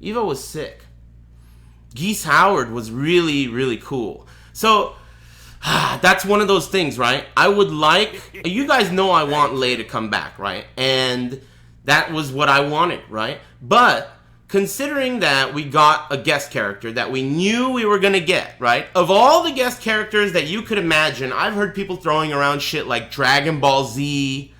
EVO was sick. Geese Howard was really, really cool. So, that's one of those things, right? I would like... You guys know I want Lei to come back, right? And that was what I wanted, right? But, considering that we got a guest character that we knew we were going to get, right? Of all the guest characters that you could imagine, I've heard people throwing around shit like Dragon Ball Z.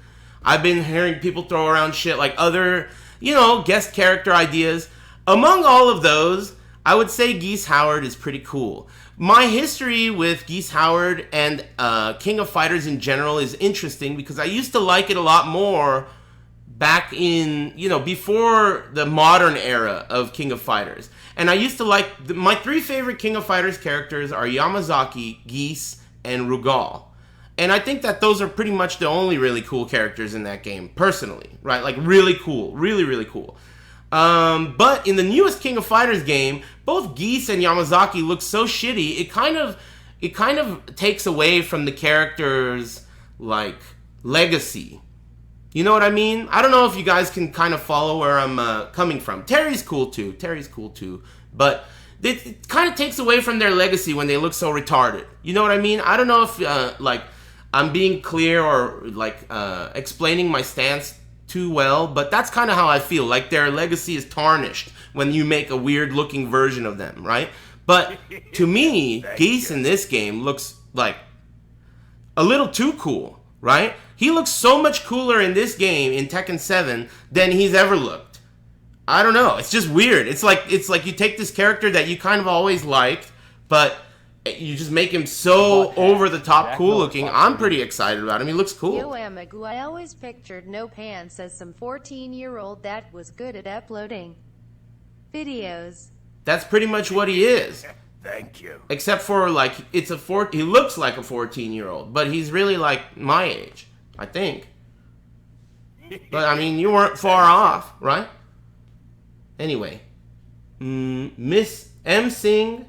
I've been hearing people throw around shit like other, guest character ideas. Among all of those, I would say Geese Howard is pretty cool. My history with Geese Howard and King of Fighters in general is interesting because I used to like it a lot more back in, before the modern era of King of Fighters. And I used to like, my 3 favorite King of Fighters characters are Yamazaki, Geese, and Rugal. And I think that those are pretty much the only really cool characters in that game, personally, right? Like, really cool. Really, really cool. But in the newest King of Fighters game, both Geese and Yamazaki look so shitty, it kind of takes away from the character's, like, legacy. You know what I mean? I don't know if you guys can kind of follow where I'm coming from. Terry's cool too. But it kind of takes away from their legacy when they look so retarded. You know what I mean? I don't know if, I'm being clear or, explaining my stance too well, but that's kind of how I feel. Like, their legacy is tarnished when you make a weird-looking version of them, right? But to me, Geese in this game looks, like, a little too cool, right? He looks so much cooler in this game, in Tekken 7, than he's ever looked. I don't know. It's just weird. It's like you take this character that you kind of always liked, but you just make him so over-the-top cool-looking. I'm pretty excited about him. He looks cool. Yo, Amigu, I always pictured No Pants as some 14-year-old that was good at uploading videos. That's pretty much what he is. Thank you. Except for, he looks like a 14-year-old, but he's really, my age, I think. But, I mean, you weren't far off, right? Anyway. Miss M. Singh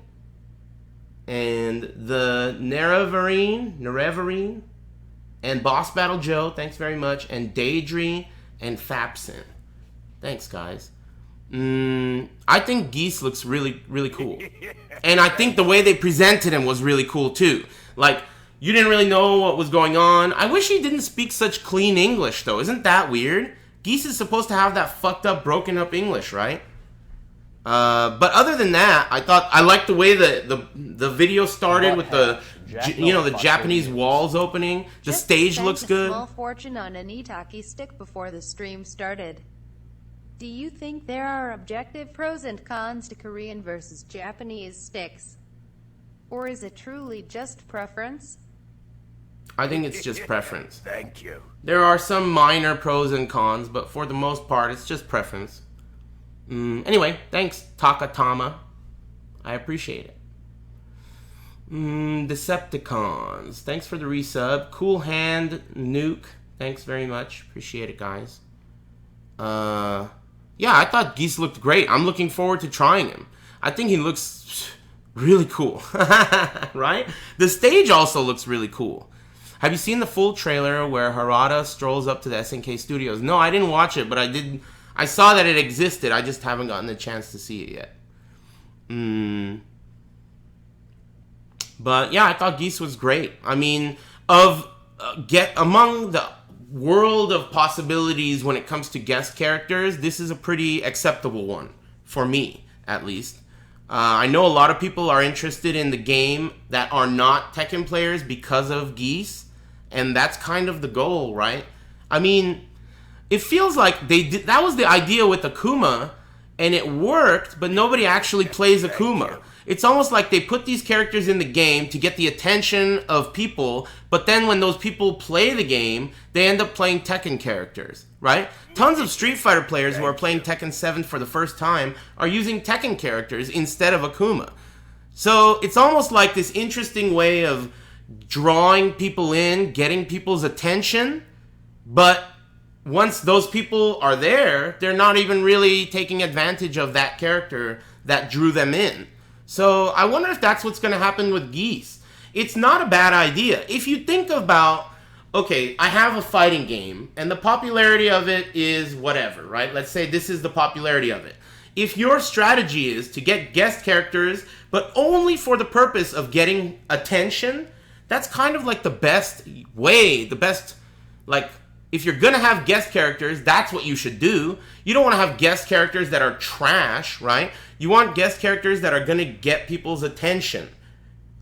and the Nerevarine, and Boss Battle Joe, thanks very much, and Daydream, and Fapson. Thanks, guys. I think Geese looks really, really cool. And I think the way they presented him was really cool, too. Like, you didn't really know what was going on. I wish he didn't speak such clean English, though. Isn't that weird? Geese is supposed to have that fucked up, broken up English, right? But other than that, I liked the way the video started with the Japanese walls opening. The stage looks good. Small fortune on an Itaki stick before the stream started. Do you think there are objective pros and cons to Korean versus Japanese sticks? Or is it truly just preference? I think it's just preference. Thank you. There are some minor pros and cons, but for the most part, it's just preference. Anyway, thanks, Takatama. I appreciate it. Decepticons. Thanks for the resub. Cool Hand Nuke. Thanks very much. Appreciate it, guys. Yeah, I thought Geese looked great. I'm looking forward to trying him. I think he looks really cool. Right? The stage also looks really cool. Have you seen the full trailer where Harada strolls up to the SNK studios? No, I didn't watch it, but I saw that it existed. I just haven't gotten the chance to see it yet. But yeah, I thought Geese was great. I mean, among the world of possibilities when it comes to guest characters, this is a pretty acceptable one for me, at least. I know a lot of people are interested in the game that are not Tekken players because of Geese, and that's kind of the goal, right? I mean, it feels like that was the idea with Akuma, and it worked, but nobody actually plays Akuma. It's almost like they put these characters in the game to get the attention of people, but then when those people play the game, they end up playing Tekken characters, right? Tons of Street Fighter players who are playing Tekken 7 for the first time are using Tekken characters instead of Akuma. So it's almost like this interesting way of drawing people in, getting people's attention, but once those people are there, they're not even really taking advantage of that character that drew them in. So I wonder if that's what's going to happen with Geese. It's not a bad idea. If you think about, okay, I have a fighting game, and the popularity of it is whatever, right? Let's say this is the popularity of it. if your strategy is to get guest characters, but only for the purpose of getting attention, that's kind of like the best way, like, if you're gonna have guest characters, that's what you should do. You don't want to have guest characters that are trash, right? You want guest characters that are gonna get people's attention.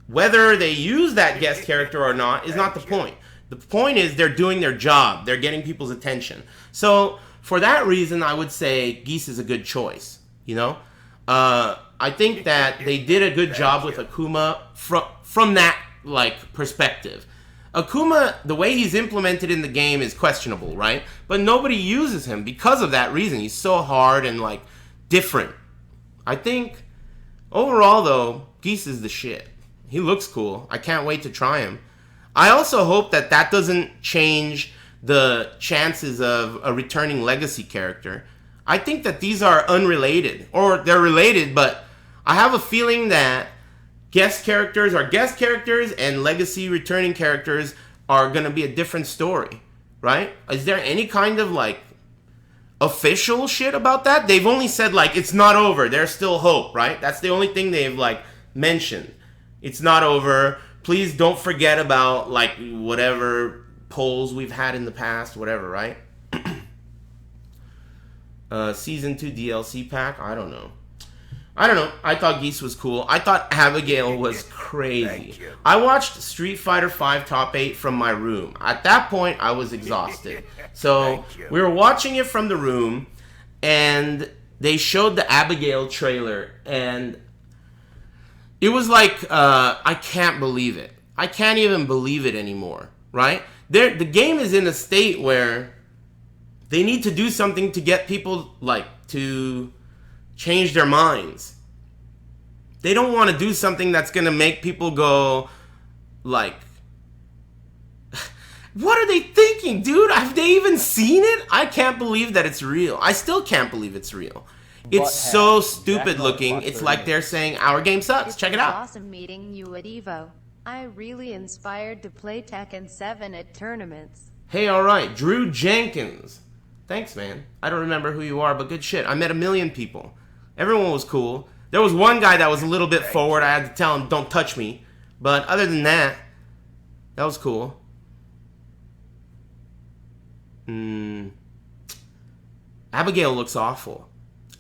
Whether they use that guest character or not is not the point. The point is they're doing their job. They're getting people's attention. So for that reason, I would say Geese is a good choice. You know, I think that they did a good job with Akuma from that like perspective. Akuma, the way he's implemented in the game is questionable, right? But nobody uses him because of that reason. He's so hard and like different. I think overall though, Geese is the shit. He looks cool. I can't wait to try him. I also hope that that doesn't change the chances of a returning legacy character. I think that these are unrelated, or they're related, but I have a feeling that guest characters are guest characters and legacy returning characters are going to be a different story, right? Is there any kind of like official shit about that? They've only said like it's not over, there's still hope, right? That's the only thing they've like mentioned. It's not over. Please don't forget about like whatever polls we've had in the past, whatever, right? Season 2 DLC pack? I don't know. I thought Geese was cool. I thought Abigail was crazy. I watched Street Fighter V Top 8 from my room. At that point, I was exhausted. So we were watching it from the room, and they showed the Abigail trailer, and it was like, I can't believe it. I can't even believe it anymore, right? The game is in a state where they need to do something to get people, like, to change their minds. They don't want to do something that's going to make people go, like, what are they thinking, dude? Have they even seen it? I can't believe that it's real. I still can't believe it's real. It's so stupid looking. It's like they're saying, our game sucks. Check it out. Awesome meeting you at EVO. I really inspired to play Tekken 7 at tournaments. Hey, alright. Drew Jenkins. Thanks, man. I don't remember who you are, but good shit. I met a million people. Everyone was cool. There was one guy that was a little bit forward. I had to tell him, don't touch me. But other than that, that was cool. Abigail looks awful.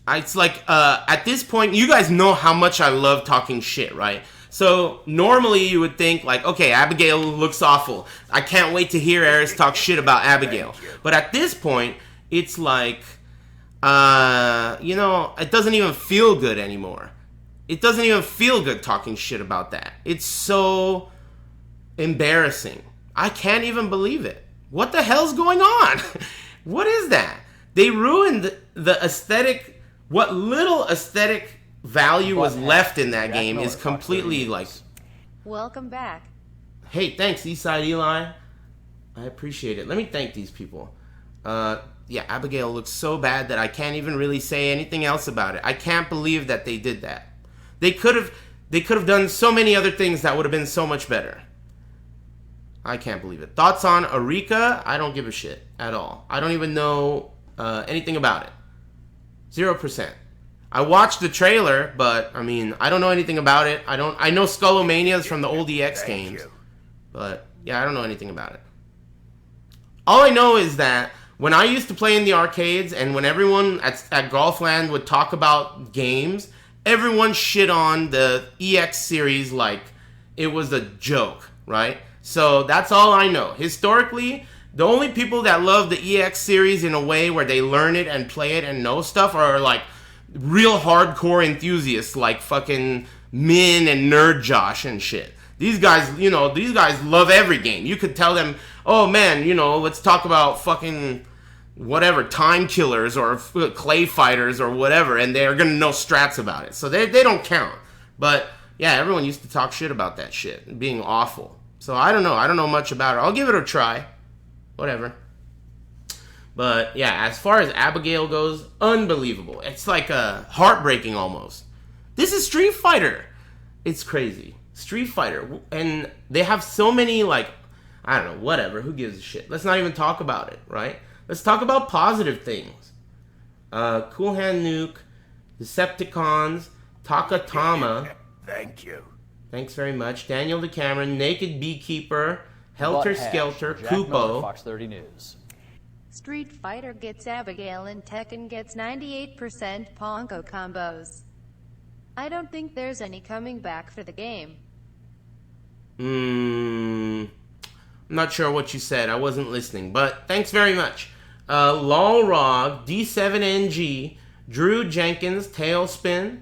It's like, at this point, you guys know how much I love talking shit, right? So, normally you would think, like, okay, Abigail looks awful. I can't wait to hear Aris talk shit about Abigail. But at this point, it's like, you know, it doesn't even feel good anymore. It doesn't even feel good talking shit about that. It's so embarrassing. I can't even believe it. What the hell's going on? What is that? They ruined the aesthetic. What little aesthetic value was left in that game is completely like... Welcome back. Hey, thanks, Eastside Eli. I appreciate it. Let me thank these people. Yeah, Abigail looks so bad that I can't even really say anything else about it. I can't believe that they did that. They could have done so many other things that would have been so much better. I can't believe it. Thoughts on Arika? I don't give a shit at all. I don't even know anything about it. 0%. I watched the trailer, but I mean, I don't know anything about it. I know Skullomania's from the old EX games, but yeah, I don't know anything about it. All I know is that when I used to play in the arcades, and when everyone at Golfland would talk about games, everyone shit on the EX series like it was a joke, right? So that's all I know. Historically, the only people that love the EX series in a way where they learn it and play it and know stuff are like real hardcore enthusiasts like fucking Min and Nerd Josh and shit. These guys, you know, these guys love every game. You could tell them, oh man, you know, let's talk about fucking whatever, Time Killers or Clay Fighters or whatever, and they're gonna know strats about it. So they don't count. But yeah, everyone used to talk shit about that shit being awful. So I don't know much about it. I'll give it a try. Whatever. But yeah, as far as Abigail goes, unbelievable. It's like heartbreaking almost. This is Street Fighter. It's crazy. Street Fighter. And they have so many, like, I don't know, whatever. Who gives a shit? Let's not even talk about it, right? Let's talk about positive things. Cool Hand Nuke. Decepticons, Takatama. Thank you. Thanks very much. Daniel DeCameron, Naked Beekeeper, Helter Skelter, Jack Miller, Kupo. Fox 30 News. Street Fighter gets Abigail and Tekken gets 98% Pongo combos. I don't think there's any coming back for the game. I'm not sure what you said. I wasn't listening, but thanks very much. Lolrog, D7NG, Drew Jenkins, Tailspin,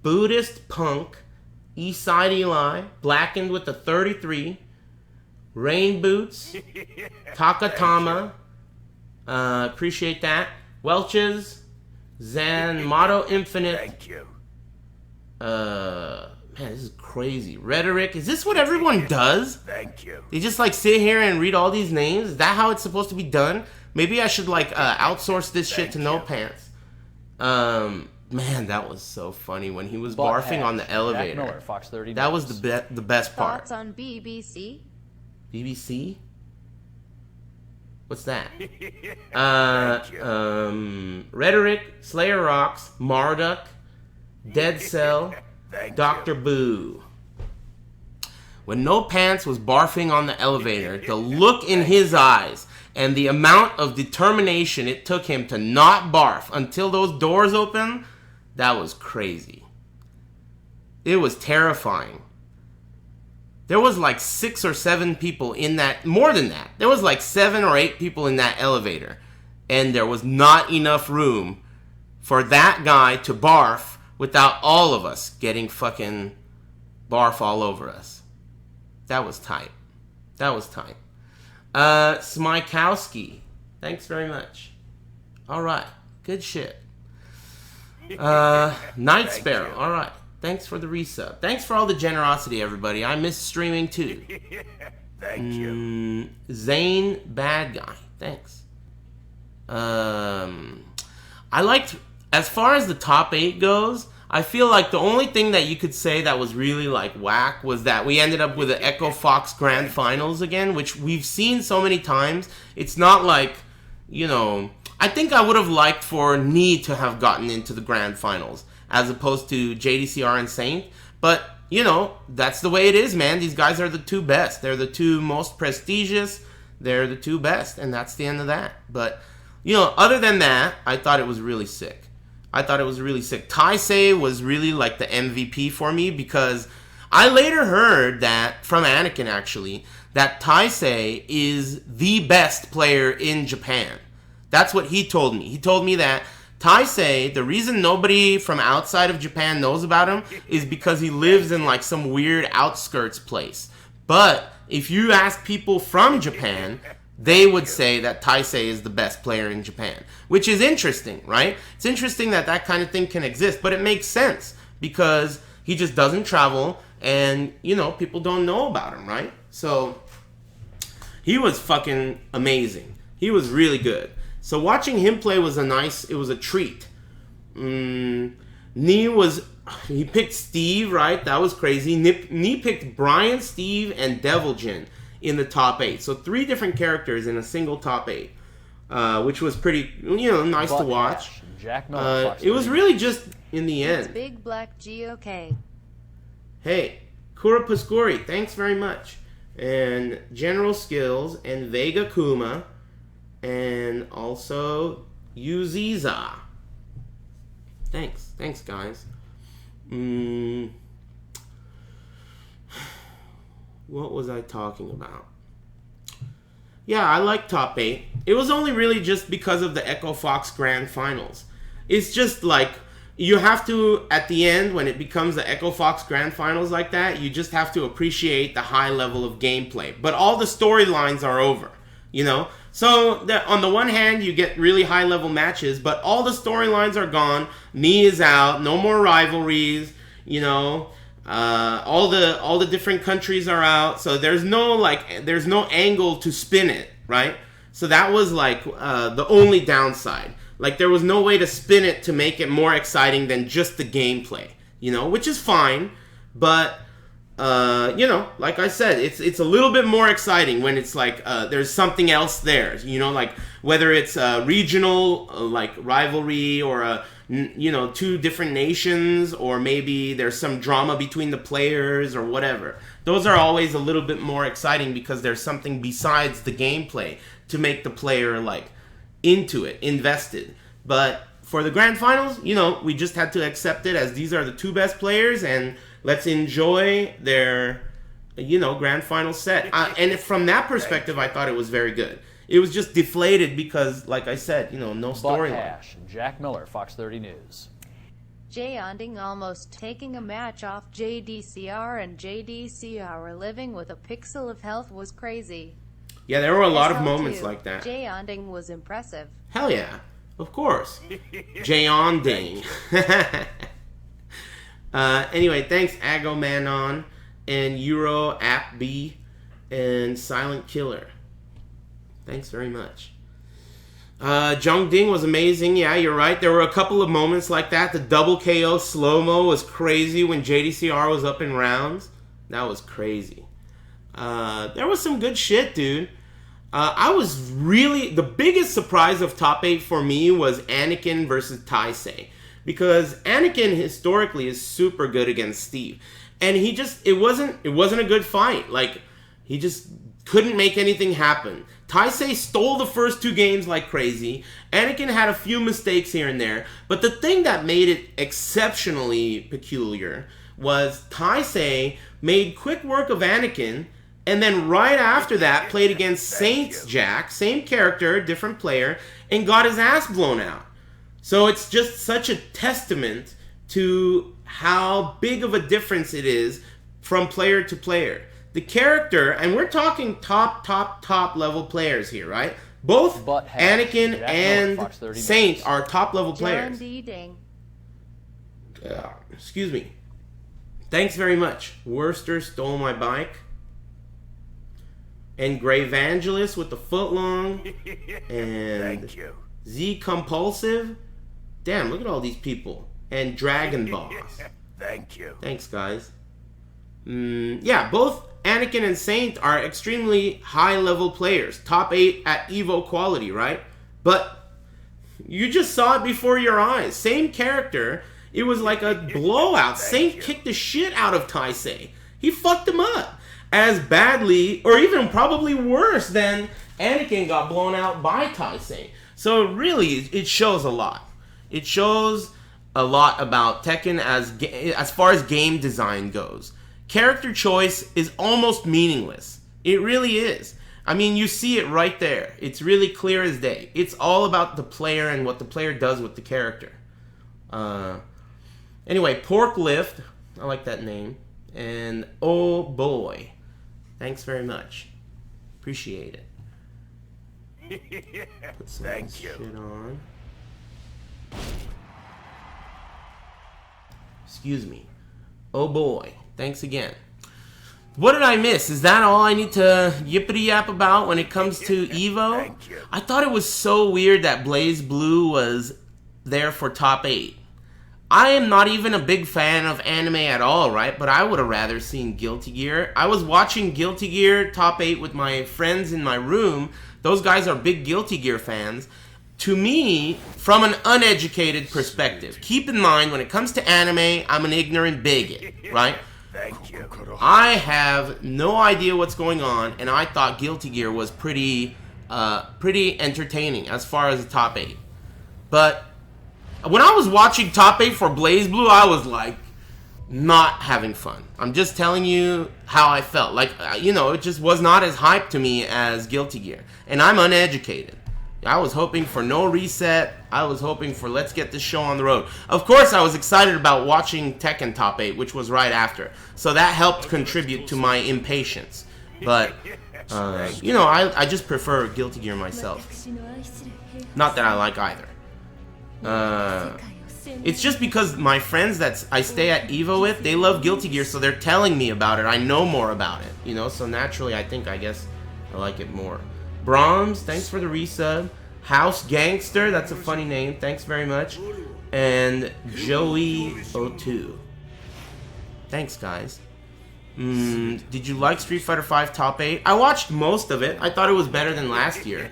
Buddhist Punk, Eastside Eli, Blackened with the 33, Rain Boots, Takatama, appreciate that. Welches, Zan, Motto Infinite. Thank you. Man, this is crazy. Rhetoric. Is this what everyone does? Thank you. They just like sit here and read all these names? Is that how it's supposed to be done? Maybe I should like outsource this shit to No Pants. Man, that was so funny when he was barfing on the elevator. Jack Miller, Fox 30 That News. was the best part. Thoughts on BBC? BBC? What's that? Rhetoric, Slayer Rocks, Marduk, Dead Cell, Dr. Boo. When No Pants was barfing on the elevator, the look in his eyes and the amount of determination it took him to not barf until those doors opened, that was crazy. It was terrifying. There was like 6 or 7 people in that, more than that. There was like 7 or 8 people in that elevator. And there was not enough room for that guy to barf without all of us getting fucking barf all over us. That was tight. That was tight. Smykowski. Thanks very much. Alright. Good shit. Night Sparrow. Alright. Thanks for the resub. Thanks for all the generosity, everybody. I miss streaming too. Thank you. Zane Bad Guy. Thanks. I liked, as far as the top 8 goes, I feel like the only thing that you could say that was really like whack was that we ended up with the Echo Fox Grand Finals again, which we've seen so many times. It's not like, you know, I think I would have liked for Knee to have gotten into the Grand Finals as opposed to JDCR and Saint. But, you know, that's the way it is, man. These guys are the 2 best. They're the 2 most prestigious. They're the 2 best, and that's the end of that. But, you know, other than that, I thought it was really sick. Taisei was really like the MVP for me because I later heard that, from Anakin actually, that Taisei is the best player in Japan. That's what he told me. He told me that Taisei, the reason nobody from outside of Japan knows about him is because he lives in like some weird outskirts place. But if you ask people from Japan, they would say that Taisei is the best player in Japan, which is interesting, right? It's interesting that that kind of thing can exist, but it makes sense because he just doesn't travel and, you know, people don't know about him, right? So he was fucking amazing. He was really good. So watching him play was it was a treat. He picked Steve, right? That was crazy. Nee picked Brian, Steve, and Deviljin in the top 8. So 3 different characters in a single top 8, which was pretty, you know, nice to watch. Jack Miller, Fox it was really just in the It's end. Big Black GOK. Hey, Kura Pascori, thanks very much. And General Skills and Vega Kuma. And also Yuziza. Thanks, guys. What was I talking about? Yeah, I like top 8. It was only really just because of the Echo Fox Grand Finals. It's just like, you have to, at the end, when it becomes the Echo Fox Grand Finals like that, you just have to appreciate the high level of gameplay. But all the storylines are over, you know? So, on the one hand, you get really high-level matches, but all the storylines are gone. Nee is out. No more rivalries. You know, all the different countries are out. So there's no angle to spin it, right? So that was like the only downside. Like there was no way to spin it to make it more exciting than just the gameplay. You know, which is fine, but. You know, like I said, it's a little bit more exciting when it's like there's something else there. You know, like whether it's a regional like rivalry or a you know, two different nations, or maybe there's some drama between the players or whatever. Those are always a little bit more exciting because there's something besides the gameplay to make the player like into it, invested. But for the grand finals, you know, we just had to accept it as these are the two best players, and let's enjoy their, you know, grand final set. And from that perspective, I thought it was very good. It was just deflated because, like I said, you know, no storyline. Hash, Jack Miller, Fox 30 News. Jay Onding almost taking a match off JDCR, and JDCR living with a pixel of health was crazy. Yeah, there were a lot of SL2, moments like that. Jay Onding was impressive. Hell yeah, of course. Jay Onding. Anyway, thanks Agomanon and Euro App B and Silent Killer. Thanks very much. Jung Ding was amazing. Yeah, you're right. There were a couple of moments like that. The double KO slow-mo was crazy when JDCR was up in rounds. That was crazy. There was some good shit, dude. I was really... The biggest surprise of top 8 for me was Anakin versus Taisei. Because Anakin historically is super good against Steve. And he just... It wasn't a good fight. Like, he just couldn't make anything happen. Taisei stole the first 2 games like crazy. Anakin had a few mistakes here and there. But the thing that made it exceptionally peculiar was Taisei made quick work of Anakin, and then right after that played against Saints Jack, same character, different player, and got his ass blown out. So it's just such a testament to how big of a difference it is from player to player. The character, and we're talking top level players here, right? Both Anakin and Saint are top level players. Excuse me. Thanks very much. Worcester stole my bike. And Gravangelist with the footlong. And Thank you. Z Compulsive. Damn, look at all these people. And Dragon Boss. Thank you. Thanks, guys. Yeah, both Anakin and Saint are extremely high-level players. Top 8 at EVO quality, right? But you just saw it before your eyes. Same character. It was like a blowout. Saint kicked the shit out of Taisei. He fucked him up. As badly, or even probably worse than Anakin got blown out by Taisei. So really, it shows a lot. It shows a lot about Tekken as far as game design goes. Character choice is almost meaningless. It really is. I mean, you see it right there. It's really clear as day. It's all about the player and what the player does with the character. Anyway, Pork Lift. I like that name. And oh boy. Thanks very much. Appreciate it. Put some Thank you. shit on. Excuse me. Oh boy. Thanks again. What did I miss? Is that all I need to yippity yap about when it comes to EVO? Thank you. I thought it was so weird that Blazblue was there for top 8. I am not even a big fan of anime at all, right? But I would have rather seen Guilty Gear. I was watching Guilty Gear top 8 with my friends in my room. Those guys are big Guilty Gear fans. To me, from an uneducated perspective, keep in mind when it comes to anime, I'm an ignorant bigot, right? Thank you. I have no idea what's going on, and I thought Guilty Gear was pretty entertaining as far as the top 8. But when I was watching top 8 for Blazblue, I was like, not having fun. I'm just telling you how I felt. Like, you know, it just was not as hyped to me as Guilty Gear. And I'm uneducated. I was hoping for no reset. I was hoping for let's get this show on the road. Of course, I was excited about watching Tekken Top 8, which was right after. So that helped contribute to my impatience. But, you know, I just prefer Guilty Gear myself. Not that I like either. It's just because my friends that I stay at EVO with, they love Guilty Gear, so they're telling me about it. I know more about it, you know, so naturally I guess I like it more. Brahms, thanks for the resub. House Gangster, that's a funny name, thanks very much. And Joey02. Thanks, guys. Did you like Street Fighter V Top 8? I watched most of it. I thought it was better than last year,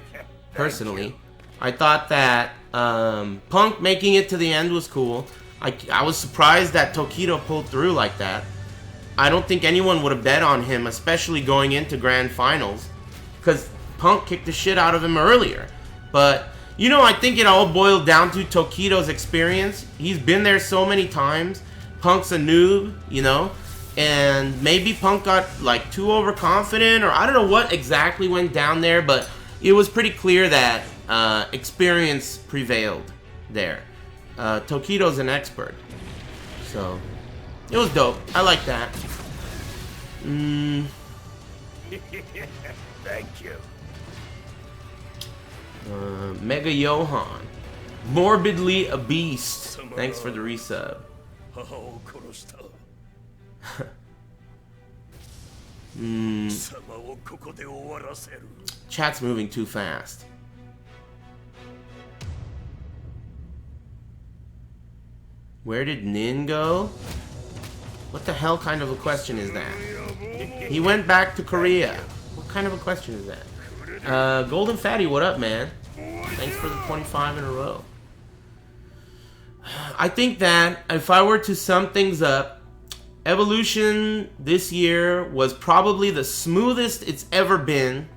personally. I thought that Punk making it to the end was cool. I was surprised that Tokido pulled through like that. I don't think anyone would have bet on him, especially going into Grand Finals, because Punk kicked the shit out of him earlier. But, you know, I think it all boiled down to Tokido's experience. He's been there so many times. Punk's a noob, you know, and maybe Punk got like too overconfident, or I don't know what exactly went down there, but it was pretty clear that experience prevailed there. Tokido's an expert, so it was dope. I like that. Thank you. Mega Johan, morbidly a beast. Thanks for the resub. Chat's moving too fast. Where did Nin go? What the hell kind of a question is that? He went back to Korea. What kind of a question is that? Golden Fatty, what up, man? Thanks for the 25 in a row. I think that if I were to sum things up, Evolution this year was probably the smoothest it's ever been.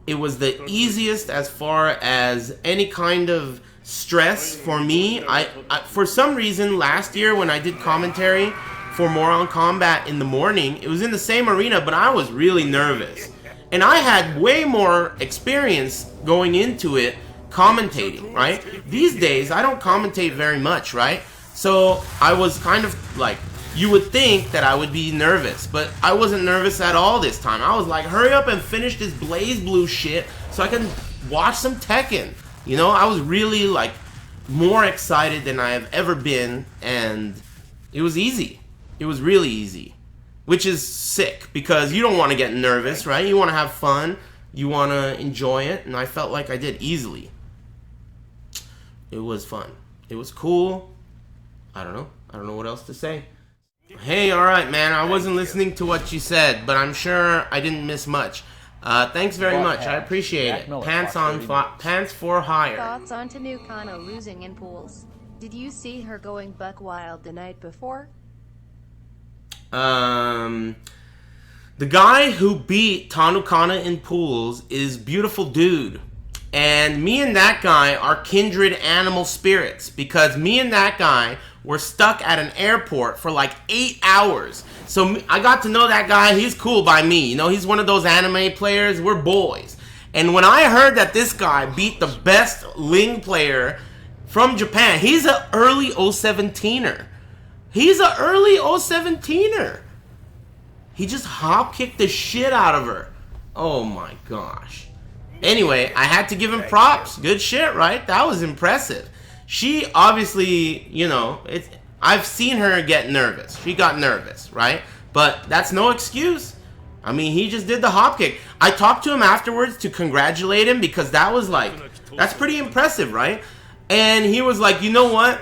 It was the easiest as far as any kind of stress for me. I for some reason last year when I did commentary for Moron Combat in the morning, it was in the same arena, but I was really nervous. And I had way more experience going into it commentating, right? These days, I don't commentate very much, right? So I was kind of like, you would think that I would be nervous, but I wasn't nervous at all this time. I was like, hurry up and finish this Blazblue shit so I can watch some Tekken. You know, I was really like more excited than I have ever been, and it was easy. It was really easy, which is sick because you don't want to get nervous, right? You want to have fun. You want to enjoy it, and I felt like I did easily. It was fun. It was cool. I don't know. I don't know what else to say. Hey, alright, man. I wasn't listening to what you said, but I'm sure I didn't miss much. Thanks very much. I appreciate it. Pants for hire. Thoughts on Tanukana losing in pools? Did you see her going buck wild the night before? The guy who beat Tanukana in pools is Beautiful Dude. And me and that guy are kindred animal spirits, because me and that guy were stuck at an airport for like 8 hours. So I got to know that guy. He's cool by me. You know, he's one of those anime players. We're boys. And when I heard that this guy beat the best Ling player from Japan, he's an early 017er. He's an early 017er. He just hop kicked the shit out of her. Oh my gosh. Anyway, I had to give him props. Good shit, right? That was impressive. She obviously, you know, I've seen her get nervous. She got nervous, right? But that's no excuse. I mean, he just did the hop kick. I talked to him afterwards to congratulate him because that was like, that's pretty impressive, right? And he was like, you know what?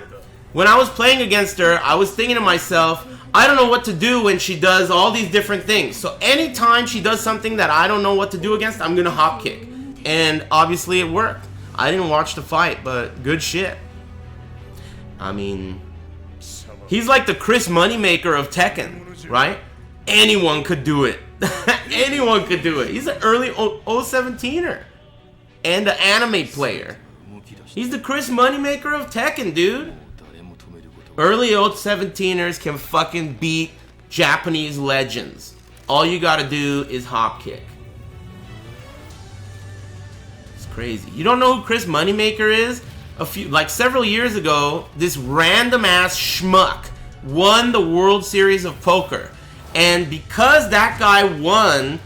When I was playing against her, I was thinking to myself, I don't know what to do when she does all these different things. So anytime she does something that I don't know what to do against, I'm going to hop kick. And obviously it worked. I didn't watch the fight, but good shit. I mean, he's like the Chris Moneymaker of Tekken, right? Anyone could do it. Anyone could do it. He's an early 017er. And an anime player. He's the Chris Moneymaker of Tekken, dude. Early 017ers can fucking beat Japanese legends. All you gotta do is hop kick. It's crazy. You don't know who Chris Moneymaker is? Several years ago, this random ass schmuck won the World Series of Poker. And because that guy won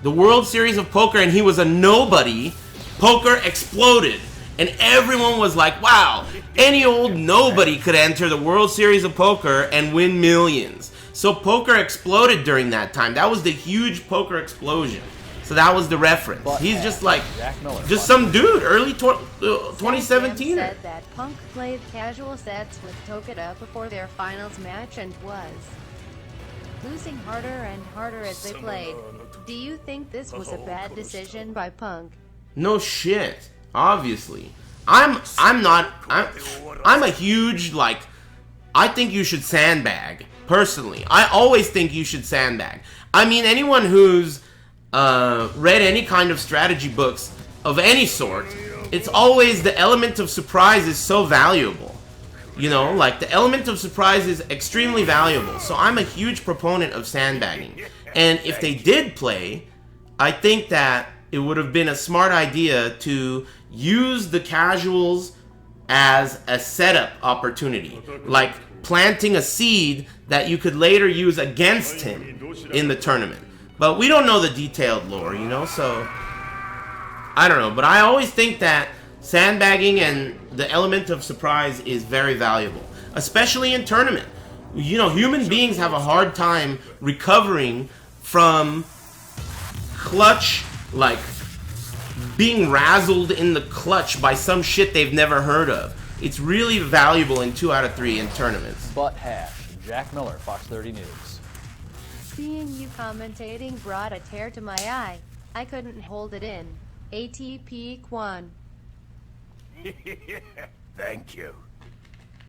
the World Series of Poker and he was a nobody, poker exploded. And everyone was like, wow, any old nobody could enter the World Series of Poker and win millions. So poker exploded during that time. That was the huge poker explosion. So that was the reference. He's just like, just some dude, early 2017. Said that Punk played casual sets with Tokita before their finals match and was losing harder and harder as they played. Do you think this was a bad decision by Punk? No shit. Obviously. I'm not. I'm a huge like. I think you should sandbag. Personally, I always think you should sandbag. I mean, anyone who's read any kind of strategy books of any sort, it's always the element of surprise is so valuable. You know, like the element of surprise is extremely valuable. So I'm a huge proponent of sandbagging. And if they did play, I think that it would have been a smart idea to use the casuals as a setup opportunity. Like planting a seed that you could later use against him in the tournament. But we don't know the detailed lore, you know, so I don't know. But I always think that sandbagging and the element of surprise is very valuable, especially in tournament. You know, human beings have a hard time recovering from clutch, like being razzled in the clutch by some shit they've never heard of. It's really valuable in 2 out of 3 in tournaments. Butt hash. Jack Miller, Fox 30 News. Seeing you commentating brought a tear to my eye. I couldn't hold it in. ATP Quan. Thank you.